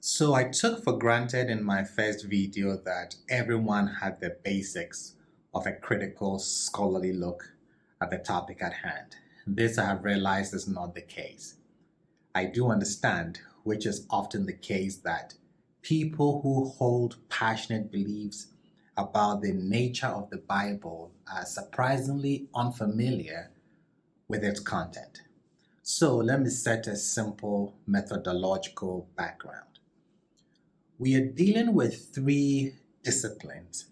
So I took for granted in my first video that everyone had the basics of a critical scholarly look at the topic at hand. This I have realized is not the case. I do understand, which is often the case, that people who hold passionate beliefs about the nature of the Bible are surprisingly unfamiliar with its content. So let me set a simple methodological background. We are dealing with three disciplines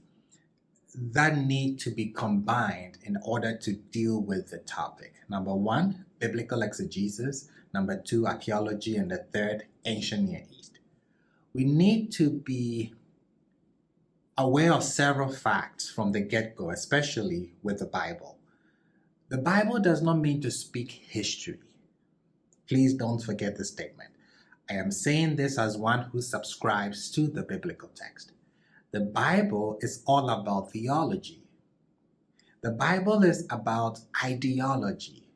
that need to be combined in order to deal with the topic. Number one, biblical exegesis. Number two, archaeology. And the third, ancient Near East. We need to be aware of several facts from the get-go, especially with the Bible. The Bible does not mean to speak history. Please don't forget this statement. I am saying this as one who subscribes to the biblical text. The Bible is all about theology. The Bible is about ideology.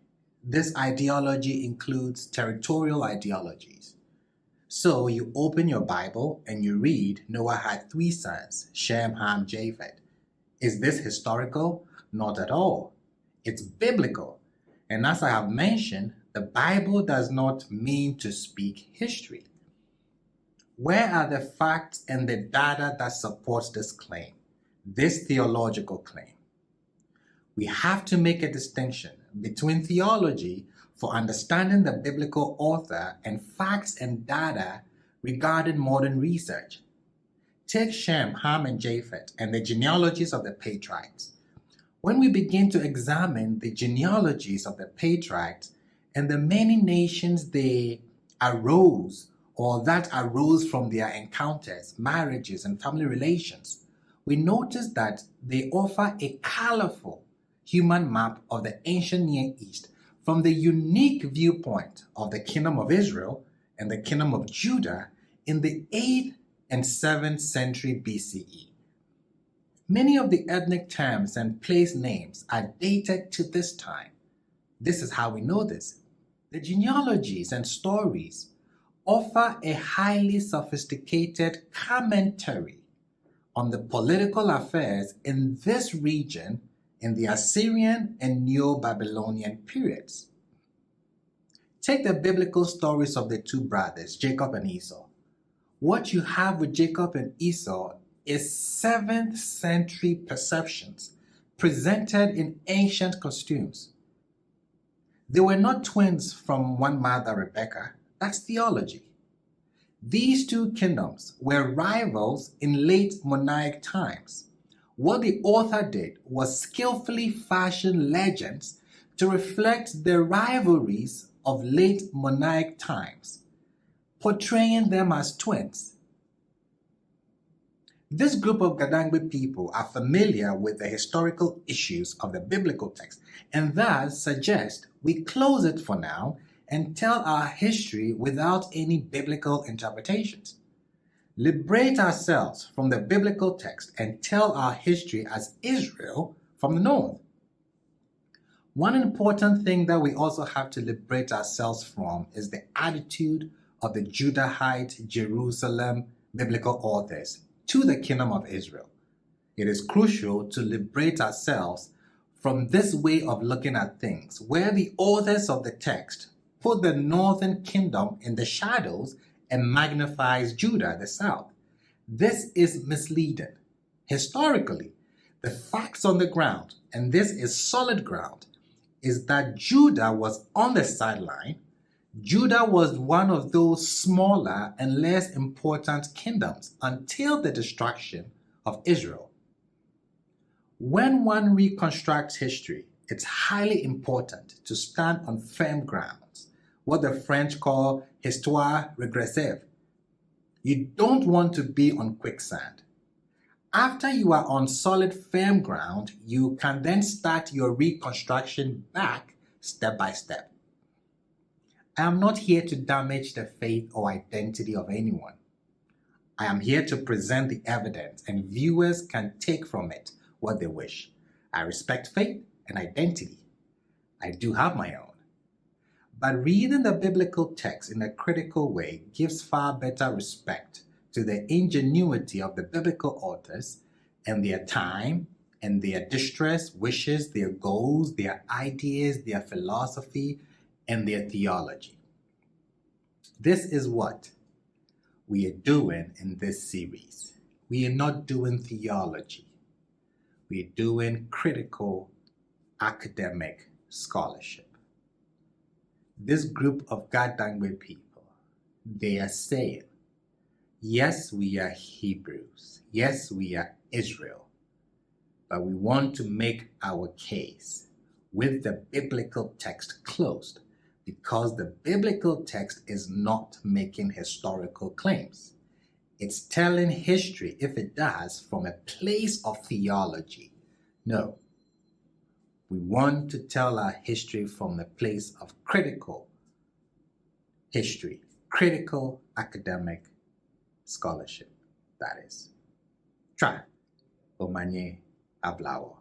This ideology includes territorial ideologies. So you open your Bible and you read Noah had 3 sons, Shem, Ham, Japheth. Is this historical? Not at all. It's biblical. And as I have mentioned, the Bible does not mean to speak history. Where are the facts and the data that supports this claim, this theological claim? We have to make a distinction between theology for understanding the biblical author and facts and data regarding modern research. Take Shem, Ham, and Japheth and the genealogies of the patriarchs. When we begin to examine the genealogies of the patriarchs and the many nations they arose or that arose from their encounters, marriages, and family relations, we notice that they offer a colorful human map of the ancient Near East from the unique viewpoint of the Kingdom of Israel and the Kingdom of Judah in the 8th and 7th century BCE. Many of the ethnic terms and place names are dated to this time. This is how we know this. The genealogies and stories offer a highly sophisticated commentary on the political affairs in this region in the Assyrian and Neo-Babylonian periods. Take the biblical stories of the 2 brothers, Jacob and Esau. What you have with Jacob and Esau is 7th century perceptions presented in ancient costumes. They were not twins from one mother, Rebecca. That's theology. These 2 kingdoms were rivals in late monarchic times. What the author did was skillfully fashion legends to reflect the rivalries of late monarchic times, portraying them as twins. This group of GaDangbe people are familiar with the historical issues of the biblical text and thus suggest we close it for now and tell our history without any biblical interpretations. Liberate ourselves from the biblical text and tell our history as Israel from the north. One important thing that we also have to liberate ourselves from is the attitude of the Judahite Jerusalem biblical authors to the Kingdom of Israel. It is crucial to liberate ourselves from this way of looking at things, where the authors of the text put the northern kingdom in the shadows and magnifies Judah, the south. This is misleading. Historically, the facts on the ground, and this is solid ground, is that Judah was on the sideline. Judah was one of those smaller and less important kingdoms until the destruction of Israel. When one reconstructs history, it's highly important to stand on firm grounds, what the French call histoire régressive. You don't want to be on quicksand. After you are on solid, firm ground, you can then start your reconstruction back step by step. I am not here to damage the faith or identity of anyone. I am here to present the evidence, and viewers can take from it what they wish. I respect faith and identity. I do have my own. But reading the biblical text in a critical way gives far better respect to the ingenuity of the biblical authors and their time and their distress, wishes, their goals, their ideas, their philosophy, and their theology. This is what we are doing in this series. We are not doing theology. We are doing critical academic scholarship. This group of GaDangbe people, they are saying, yes, we are Hebrews. Yes, we are Israel. But we want to make our case with the biblical text closed, because the biblical text is not making historical claims. It's telling history, if it does, from a place of theology. No. We want to tell our history from the place of critical history, critical academic scholarship, that is. Try. Omanye Ablawo.